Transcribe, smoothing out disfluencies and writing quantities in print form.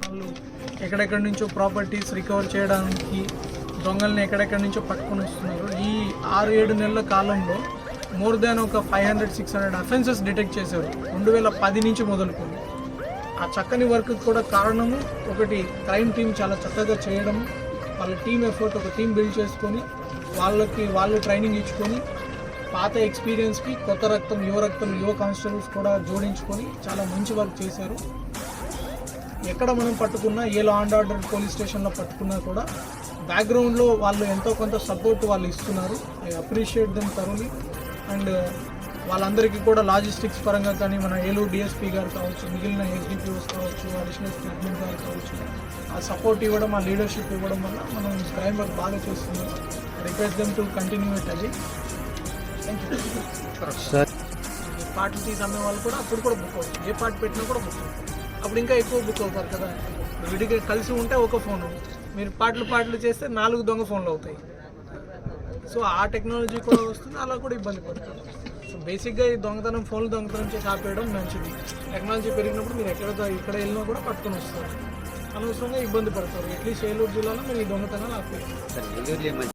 వాళ్ళు ఎక్కడెక్కడి నుంచో ప్రాపర్టీస్ రికవర్ చేయడానికి దొంగల్ని ఎక్కడెక్కడి నుంచో పట్టుకొని వస్తున్నారు. ఈ 6-7 నెలల కాలంలో మోర్ దాన్ ఒక 500-600 అఫెన్సెస్ డిటెక్ట్ చేశారు 2010 నుంచి మొదలుకొని. ఆ చక్కని వర్క్ కూడా కారణము ఒకటి క్రైమ్ టీం చాలా చక్కగా చేయడం, వాళ్ళ టీం ఎఫర్ట్, ఒక టీం బిల్డ్ చేసుకొని వాళ్ళు ట్రైనింగ్ ఇచ్చుకొని పాత ఎక్స్పీరియన్స్కి కొత్త రక్తం, యువ కానిస్టేబుల్స్ కూడా జోడించుకొని చాలా మంచి వర్క్ చేశారు. ఎక్కడ మనం పట్టుకున్నా, ఏ లా అండ్ ఆర్డర్ పోలీస్ స్టేషన్లో పట్టుకున్నా కూడా బ్యాక్గ్రౌండ్లో వాళ్ళు ఎంతో కొంత సపోర్ట్ వాళ్ళు ఇస్తున్నారు. I appreciate them thoroughly. And వాళ్ళందరికీ కూడా లాజిస్టిక్స్ పరంగా కానీ మన ఏలూరు డిఎస్పీ గారు కావచ్చు, మిగిలిన ఎస్డిపిఓస్ కావచ్చు, అడిషనల్ స్టేట్మెంట్ గారు కావచ్చు, ఆ సపోర్ట్ ఇవ్వడం, ఆ లీడర్షిప్ ఇవ్వడం వల్ల మనం క్రైమ్ వర్క్ బాగా చేస్తున్నాం. Request them to continue it అది. పార్ట్లు తీసి అమ్మే వాళ్ళు కూడా అప్పుడు కూడా బుక్ అవుతుంది. ఏ పార్ట్ పెట్టినా కూడా బుక్ అవుతుంది. అప్పుడు ఇంకా ఎక్కువ బుక్ అవుతారు కదా. విడిగా కలిసి ఉంటే ఒక ఫోను, మీరు పాటలు చేస్తే 4 దొంగ ఫోన్లు అవుతాయి. సో ఆ టెక్నాలజీ కూడా వస్తుంది, అలా కూడా ఇబ్బంది పడుతుంది. సో బేసిక్గా ఈ ఫోన్లు దొంగతనం చేసి ఆపేయడం మంచిది. టెక్నాలజీ పెరిగినప్పుడు మీరు ఇక్కడ వెళ్ళినా కూడా పట్టుకొని వస్తారు. అనవసరంగా ఇబ్బంది పడతారు. అట్లీస్ట్ ఏలూరు జిల్లాలో మీరు ఈ దొంగతనాలు ఆపేయాలి.